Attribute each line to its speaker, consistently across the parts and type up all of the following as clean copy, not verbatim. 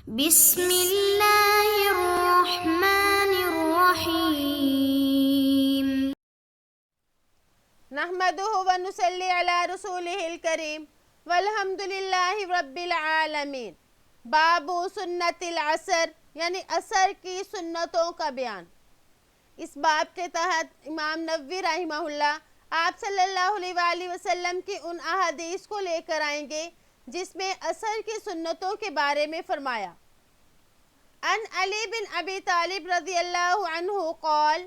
Speaker 1: بسم اللہ الرحمن الرحیم
Speaker 2: نحمدہ ونصلی علی رسولہ الکریم والحمد للہ رب العالمین۔ باب سنت العصر یعنی عصر کی سنتوں کا بیان۔ اس باب کے تحت امام نووی رحمہ اللہ آپ صلی اللہ علیہ وآلہ وسلم کی ان احادیث کو لے کر آئیں گے جس میں عصر کی سنتوں کے بارے میں فرمایا۔ عن علی بن ابی طالب رضی اللہ عنہ قال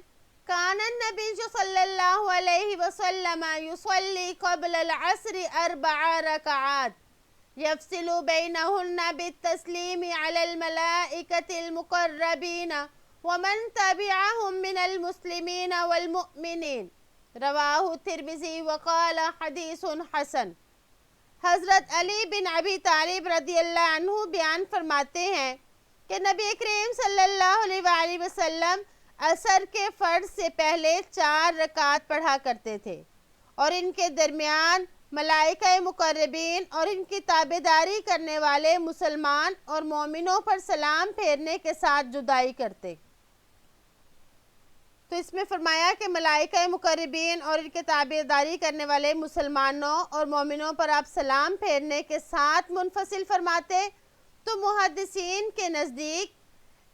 Speaker 2: كان النبي صلى الله عليه وسلم يصلي قبل العصر 4 ركعات يفصل بينهن بالتسليم على الملائكة المقربين ومن تبعهم من المسلمين والمؤمنين رواہ الترمذی وقال حدیث حسن۔ حضرت علی بن ابی طالب رضی اللہ عنہ بیان فرماتے ہیں کہ نبی کریم صلی اللہ علیہ وآلہ وسلم عصر کے فرض سے پہلے 4 رکعت پڑھا کرتے تھے اور ان کے درمیان ملائکہ مقربین اور ان کی تابعداری کرنے والے مسلمان اور مومنوں پر سلام پھیرنے کے ساتھ جدائی کرتے۔ تو اس میں فرمایا کہ ملائکہ مقربین اور ان کے تابعداری کرنے والے مسلمانوں اور مومنوں پر آپ سلام پھیرنے کے ساتھ منفصل فرماتے۔ تو محدثین کے نزدیک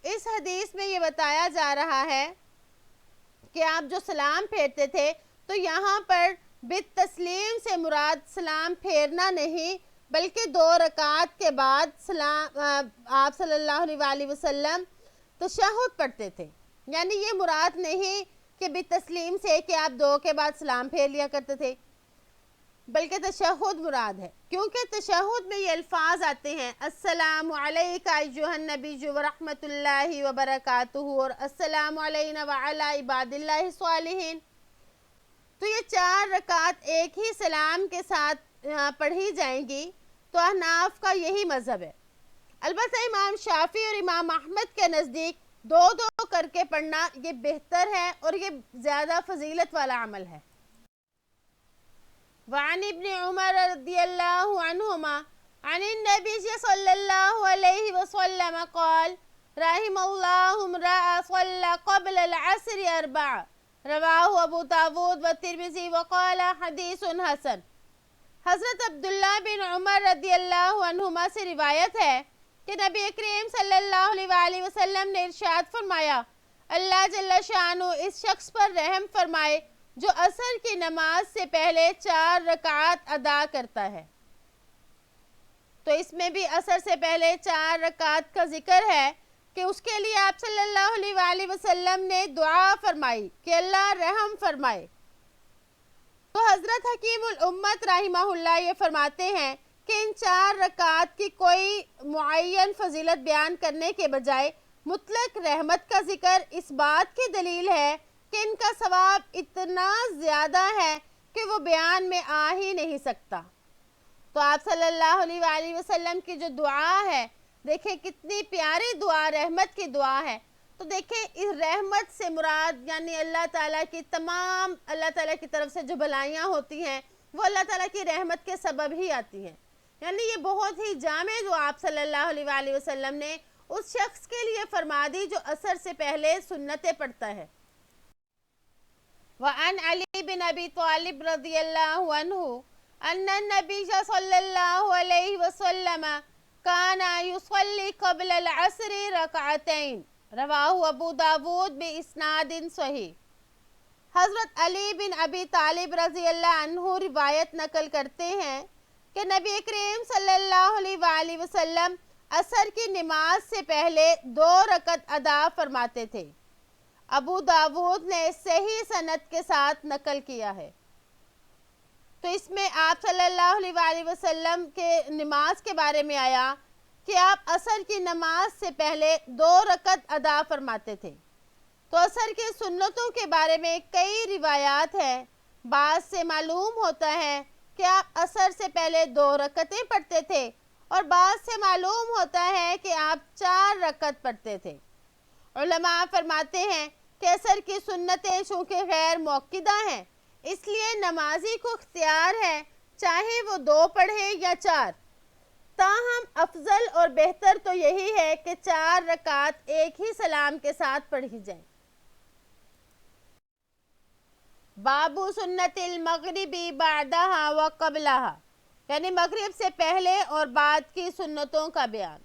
Speaker 2: اس حدیث میں یہ بتایا جا رہا ہے کہ آپ جو سلام پھیرتے تھے تو یہاں پر بالتسلیم سے مراد سلام پھیرنا نہیں بلکہ 2 رکعت کے بعد آپ صلی اللہ علیہ وآلہ وسلم تشہد پڑھتے تھے، یعنی یہ مراد نہیں کہ بالتسلیم سے کہ آپ 2 کے بعد سلام پھیر لیا کرتے تھے بلکہ تشہد مراد ہے، کیونکہ تشہد میں یہ الفاظ آتے ہیں السلام علیک ایھا النبی ورحمۃ اللہ وبرکاتہ اور السلام علینا وعلی عباد اللہ الصالحین۔ تو یہ 4 رکعت ایک ہی سلام کے ساتھ پڑھی جائیں گی، تو احناف کا یہی مذہب ہے۔ البتہ امام شافعی اور امام احمد کے نزدیک 2 کر کے پڑھنا یہ بہتر ہے اور یہ زیادہ فضیلت والا عمل ہے۔ وعن ابن عمر رضی اللہ عنہما عن النبی صلی اللہ علیہ وسلم قال رحم اللہ امرأ صلی قبل العصر 4 رواہ ابو داود والترمذی وقال حدیث حسن۔ حضرت عبداللہ بن عمر رضی اللہ عنہما سے روایت ہے کہ نبی کریم صلی اللہ علیہ وآلہ وسلم نے ارشاد فرمایا، اللہ جل شانہ اس شخص پر رحم فرمائے جو عصر کی نماز سے پہلے 4 رکعات ادا کرتا ہے۔ تو اس میں بھی عصر سے پہلے 4 رکعات کا ذکر ہے کہ اس کے لیے آپ صلی اللہ علیہ وآلہ وسلم نے دعا فرمائی کہ اللہ رحم فرمائے۔ تو حضرت حکیم الامت رحمہ اللہ یہ فرماتے ہیں کہ ان 4 رکعات کی کوئی معین فضیلت بیان کرنے کے بجائے مطلق رحمت کا ذکر اس بات کی دلیل ہے کہ ان کا ثواب اتنا زیادہ ہے کہ وہ بیان میں آ ہی نہیں سکتا۔ تو آپ صلی اللہ علیہ وآلہ وسلم کی جو دعا ہے، دیکھیں کتنی پیاری دعا، رحمت کی دعا ہے۔ تو دیکھیں اس رحمت سے مراد یعنی اللہ تعالیٰ کی تمام اللہ تعالیٰ کی طرف سے جو بھلائیاں ہوتی ہیں وہ اللہ تعالیٰ کی رحمت کے سبب ہی آتی ہیں، یعنی یہ بہت ہی جامع دعا آپ صلی اللہ علیہ وآلہ وسلم نے اس شخص کے لیے فرما دی جو عصر سے پہلے سنتیں پڑھتا ہے۔ وعن علی بن ابی طالب رضی اللہ عنہ ان النبی صلی اللہ علیہ وسلم کان یصلی قبل العصر 2 رواہ ابو داود باسناد صحیح۔ حضرت علی بن ابی طالب رضی اللہ عنہ روایت نقل کرتے ہیں کہ نبی کریم صلی اللہ علیہ وآلہ وسلم عصر کی نماز سے پہلے 2 رکعت ادا فرماتے تھے۔ ابو داود نے صحیح سند کے ساتھ نقل کیا ہے۔ تو اس میں آپ صلی اللہ علیہ وآلہ وسلم کے نماز کے بارے میں آیا کہ آپ عصر کی نماز سے پہلے 2 رکعت ادا فرماتے تھے۔ تو عصر کی سنتوں کے بارے میں کئی روایات ہیں، بعض سے معلوم ہوتا ہے کہ آپ عصر سے پہلے 2 رکعتیں پڑھتے تھے اور بعض سے معلوم ہوتا ہے کہ آپ 4 رکعت پڑھتے تھے۔ علماء فرماتے ہیں کہ عصر کی سنتیں چونکہ غیر موقدہ ہیں اس لیے نمازی کو اختیار ہے چاہے وہ 2 پڑھے یا 4، تاہم افضل اور بہتر تو یہی ہے کہ 4 رکعت ایک ہی سلام کے ساتھ پڑھی جائیں۔ باب سنت المغربی بعدہا و قبلہا، یعنی مغرب سے پہلے اور بعد کی سنتوں کا بیان۔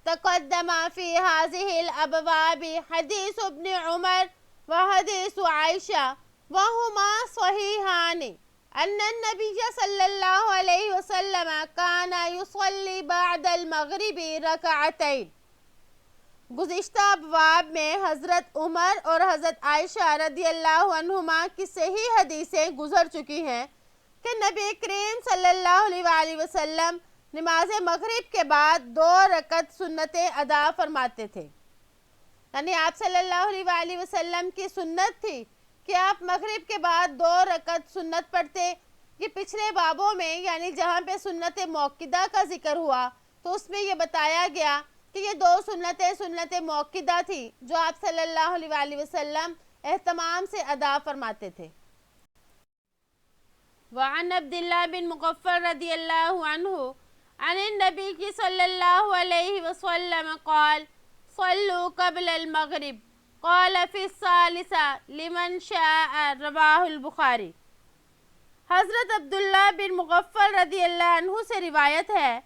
Speaker 2: تقدم فی ہذہ الابواب حدیث ابن عمر و حدیث عائشہ وہما صحیحان ان النبی صلی اللہ علیہ وسلم کان یصلی بعد المغرب رکعتین۔ گزشتہ ابواب میں حضرت عمر اور حضرت عائشہ رضی اللہ عنہما کی صحیح حدیثیں گزر چکی ہیں کہ نبی کریم صلی اللہ علیہ وآلہ وسلم نماز مغرب کے بعد 2 رکعت سنتیں ادا فرماتے تھے۔ یعنی آپ صلی اللہ علیہ وآلہ وسلم کی سنت تھی کہ آپ مغرب کے بعد 2 رکعت سنت پڑھتے۔ یہ پچھلے بابوں میں یعنی جہاں پہ سنت موقدہ کا ذکر ہوا تو اس میں یہ بتایا گیا کہ یہ 2 سنتیں سنت موقدہ تھی جو آپ صلی اللہ علیہ وآلہ وسلم اہتمام سے ادا فرماتے تھے۔ وعن عبداللہ بن مغفر رضی اللہ عنہ عن النبی صلی اللہ علیہ وسلم قال صلوا قبل المغرب قال فی الثالثہ لمن شاء، رواہ البخاری۔ حضرت عبداللہ بن مغفر رضی اللہ عنہ سے روایت ہے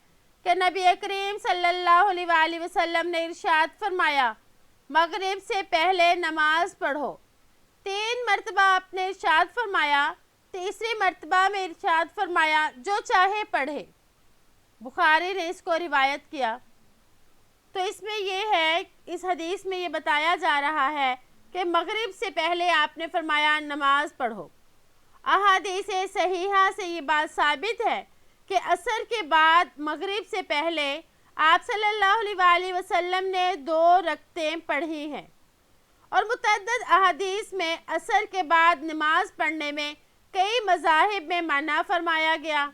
Speaker 2: کہ نبی کریم صلی اللہ علیہ وآلہ وسلم نے ارشاد فرمایا مغرب سے پہلے نماز پڑھو۔ 3 مرتبہ آپ نے ارشاد فرمایا، تیسری مرتبہ میں ارشاد فرمایا جو چاہے پڑھے۔ بخاری نے اس کو روایت کیا۔ تو اس میں یہ ہے، اس حدیث میں یہ بتایا جا رہا ہے کہ مغرب سے پہلے آپ نے فرمایا نماز پڑھو۔ احادیث صحیحہ سے یہ بات ثابت ہے کہ عصر کے بعد مغرب سے پہلے آپ صلی اللہ علیہ وآلہ وسلم نے 2 رکعتیں پڑھی ہیں، اور متعدد احادیث میں عصر کے بعد نماز پڑھنے میں کئی مذاہب میں منع فرمایا گیا۔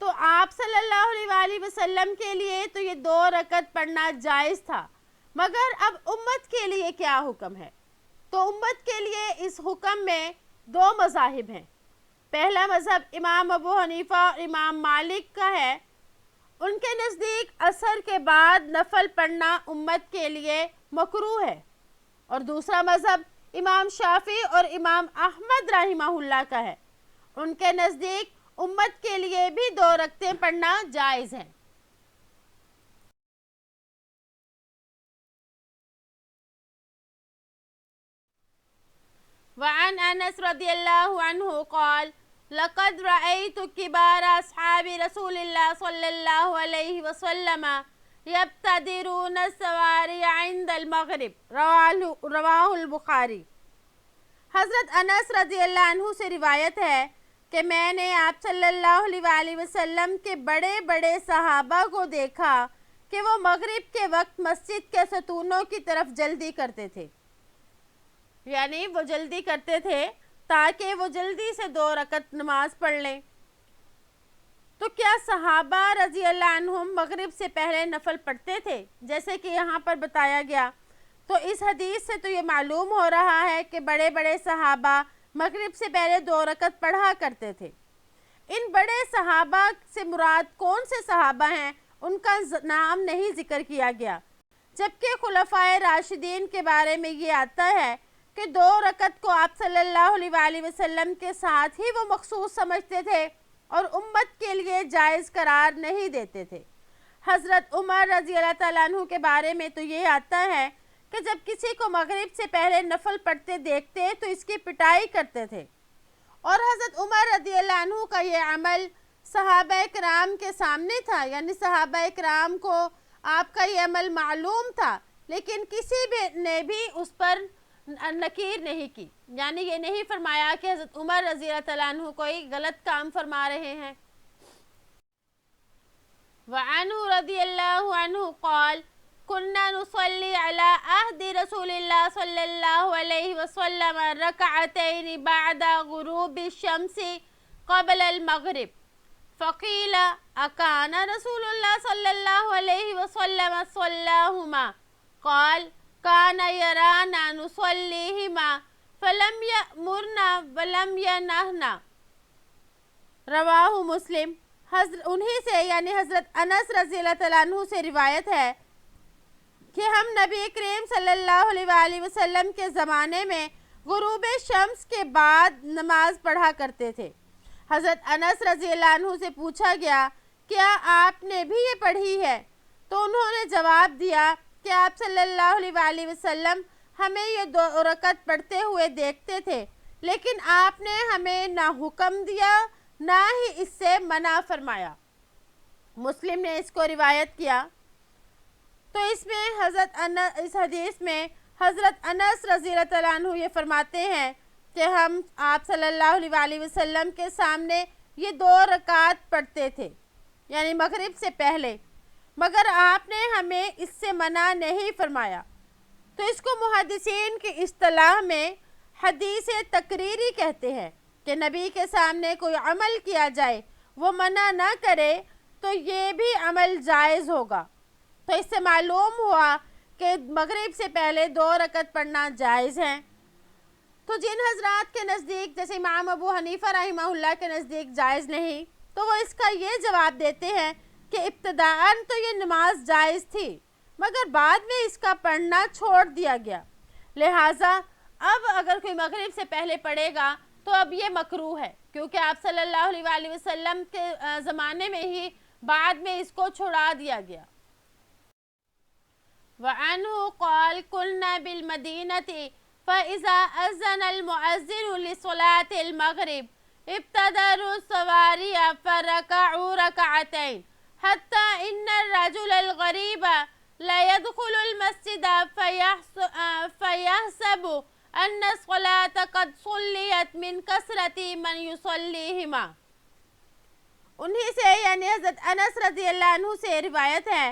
Speaker 2: تو آپ صلی اللہ علیہ وآلہ وسلم کے لیے تو یہ 2 رکعت پڑھنا جائز تھا، مگر اب امت کے لیے کیا حکم ہے؟ تو امت کے لیے اس حکم میں 2 مذاہب ہیں۔ پہلا مذہب امام ابو حنیفہ اور امام مالک کا ہے، ان کے نزدیک عصر کے بعد نفل پڑھنا امت کے لیے مکروہ ہے، اور دوسرا مذہب امام شافعی اور امام احمد رحمہ اللہ کا ہے، ان کے نزدیک امت کے لیے بھی 2 رکعتیں پڑھنا جائز ہے۔ وعن انس رضی اللہ عنہ قال لقد رأيت كبار اصحاب رسول اللہ صلی اللہ علیہ وسلم يبتدرون السواري عند المغرب، رواہ البخاری۔ حضرت انس رضی اللہ عنہ سے روایت ہے کہ میں نے آپ صلی اللہ علیہ وآلہ وسلم کے بڑے بڑے صحابہ کو دیکھا کہ وہ مغرب کے وقت مسجد کے ستونوں کی طرف جلدی کرتے تھے، یعنی وہ جلدی کرتے تھے تاکہ وہ جلدی سے 2 رکعت نماز پڑھ لیں۔ تو کیا صحابہ رضی اللہ عنہم مغرب سے پہلے نفل پڑھتے تھے جیسے کہ یہاں پر بتایا گیا؟ تو اس حدیث سے تو یہ معلوم ہو رہا ہے کہ بڑے بڑے صحابہ مغرب سے پہلے 2 رکعت پڑھا کرتے تھے۔ ان بڑے صحابہ سے مراد کون سے صحابہ ہیں ان کا نام نہیں ذکر کیا گیا، جبکہ خلفائے راشدین کے بارے میں یہ آتا ہے کہ 2 رکعت کو آپ صلی اللہ علیہ وآلہ وسلم کے ساتھ ہی وہ مخصوص سمجھتے تھے اور امت کے لیے جائز قرار نہیں دیتے تھے۔ حضرت عمر رضی اللہ تعالیٰ عنہ کے بارے میں تو یہ آتا ہے کہ جب کسی کو مغرب سے پہلے نفل پڑھتے دیکھتے تو اس کی پٹائی کرتے تھے، اور حضرت عمر رضی اللہ عنہ کا یہ عمل صحابہ کرام کے سامنے تھا، یعنی صحابہ کرام کو آپ کا یہ عمل معلوم تھا، لیکن کسی بھی نے بھی اس پر نکیر نہیں کی، یعنی یہ نہیں فرمایا کہ حضرت عمر رضی اللہ تعالیٰ عنہ کوئی غلط کام فرما رہے ہیں۔ وعنہ رضی اللہ عنہ قال كنا نصلي على عهد رسول الله صلى الله عليه وسلم ركعتين بعد غروب الشمس قبل المغرب، فقيل أكان رسول الله صلى الله عليه وسلم صلاهما؟ قال كان يرانا نصليهما فلم يأمرنا ولم ينهنا، رواہ مسلم۔ انہی سے یعنی حضرت انس رضی اللہ تعالیٰ عنہ سے روایت ہے کہ ہم نبی کریم صلی اللہ علیہ وآلہ وسلم کے زمانے میں غروب شمس کے بعد نماز پڑھا کرتے تھے۔ حضرت انس رضی اللہ عنہ سے پوچھا گیا کیا آپ نے بھی یہ پڑھی ہے؟ تو انہوں نے جواب دیا کہ آپ صلی اللہ علیہ وآلہ وسلم ہمیں یہ 2 رکعت پڑھتے ہوئے دیکھتے تھے، لیکن آپ نے ہمیں نہ حکم دیا نہ ہی اس سے منع فرمایا۔ مسلم نے اس کو روایت کیا۔ تو اس حدیث میں حضرت انس رضی اللہ تعالیٰ عنہ یہ فرماتے ہیں کہ ہم آپ صلی اللہ علیہ وآلہ وسلم کے سامنے یہ 2 رکعت پڑھتے تھے یعنی مغرب سے پہلے، مگر آپ نے ہمیں اس سے منع نہیں فرمایا۔ تو اس کو محدثین کی اصطلاح میں حدیث تقریری کہتے ہیں کہ نبی کے سامنے کوئی عمل کیا جائے، وہ منع نہ کرے تو یہ بھی عمل جائز ہوگا۔ تو اس سے معلوم ہوا کہ مغرب سے پہلے 2 رکعت پڑھنا جائز ہے۔ تو جن حضرات کے نزدیک جیسے امام ابو حنیفہ رحمہ اللہ کے نزدیک جائز نہیں، تو وہ اس کا یہ جواب دیتے ہیں کہ ابتداءً تو یہ نماز جائز تھی مگر بعد میں اس کا پڑھنا چھوڑ دیا گیا، لہٰذا اب اگر کوئی مغرب سے پہلے پڑھے گا تو اب یہ مکروہ ہے، کیونکہ آپ صلی اللہ علیہ وآلہ وسلم کے زمانے میں ہی بعد میں اس کو چھڑا دیا گیا۔ وعنہ قال كنا بالمدینة فإذا أذن المؤذن لصلاة المغرب ابتدروا الصواري فركعوا ركعتين حتى إن الرجل الغريب لا يدخل المسجد فيحسب أن الصلاة قد صليت من كثرة من يصليهما۔ انہی سے یعنی حضرت انس رضی اللہ عنہ سے روایت ہے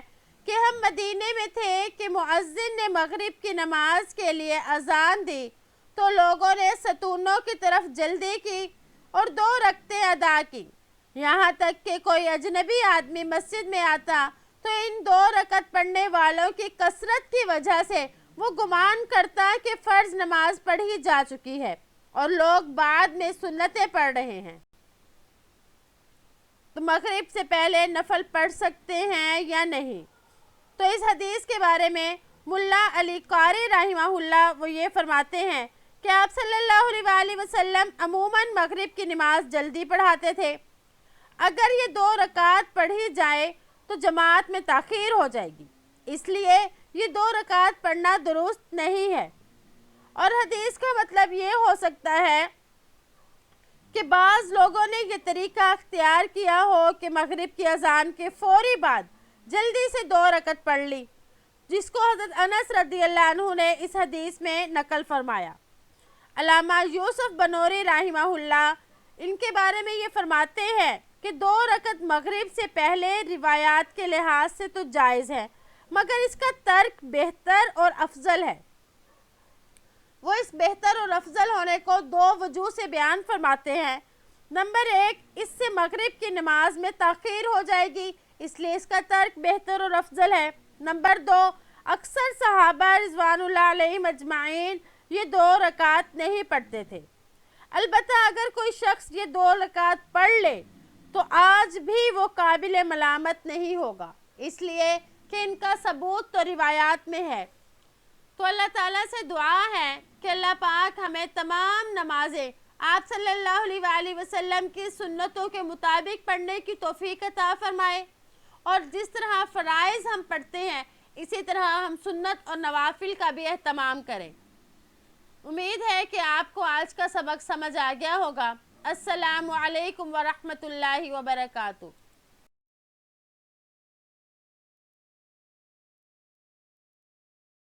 Speaker 2: کہ ہم مدینے میں تھے کہ مؤذن نے مغرب کی نماز کے لیے اذان دی تو لوگوں نے ستونوں کی طرف جلدی کی اور 2 رکعتیں ادا کی، یہاں تک کہ کوئی اجنبی آدمی مسجد میں آتا تو ان 2 رکعت پڑھنے والوں کی کثرت کی وجہ سے وہ گمان کرتا کہ فرض نماز پڑھی جا چکی ہے اور لوگ بعد میں سنتیں پڑھ رہے ہیں۔ تو مغرب سے پہلے نفل پڑھ سکتے ہیں یا نہیں؟ تو اس حدیث کے بارے میں ملا علی قاری رحمہ اللہ وہ یہ فرماتے ہیں کہ آپ صلی اللہ علیہ وآلہ وسلم عموماً مغرب کی نماز جلدی پڑھاتے تھے۔ اگر یہ 2 رکعت پڑھی جائے تو جماعت میں تاخیر ہو جائے گی، اس لیے یہ 2 رکعت پڑھنا درست نہیں ہے۔ اور حدیث کا مطلب یہ ہو سکتا ہے کہ بعض لوگوں نے یہ طریقہ اختیار کیا ہو کہ مغرب کی اذان کے فوری بعد جلدی سے 2 رکعت پڑھ لی، جس کو حضرت انس رضی اللہ عنہ نے اس حدیث میں نقل فرمایا۔ علامہ یوسف بنوری رحمہ اللہ ان کے بارے میں یہ فرماتے ہیں کہ 2 رکعت مغرب سے پہلے روایات کے لحاظ سے تو جائز ہے، مگر اس کا ترک بہتر اور افضل ہے۔ وہ اس بہتر اور افضل ہونے کو 2 وجوہ سے بیان فرماتے ہیں۔ نمبر 1، اس سے مغرب کی نماز میں تاخیر ہو جائے گی، اس لیے اس کا ترک بہتر اور افضل ہے۔ نمبر 2، اکثر صحابہ رضوان اللہ علیہم اجمعین یہ 2 رکعت نہیں پڑھتے تھے۔ البتہ اگر کوئی شخص یہ 2 رکعت پڑھ لے تو آج بھی وہ قابل ملامت نہیں ہوگا، اس لیے کہ ان کا ثبوت تو روایات میں ہے۔ تو اللہ تعالیٰ سے دعا ہے کہ اللہ پاک ہمیں تمام نمازیں آپ صلی اللہ علیہ وآلہ وسلم کی سنتوں کے مطابق پڑھنے کی توفیق عطا فرمائے، اور جس طرح فرائض ہم پڑھتے ہیں اسی طرح ہم سنت اور نوافل کا بھی اہتمام کریں۔ امید ہے کہ آپ کو آج کا سبق سمجھ آ گیا ہوگا۔ السلام علیکم ورحمۃ اللہ وبرکاتہ۔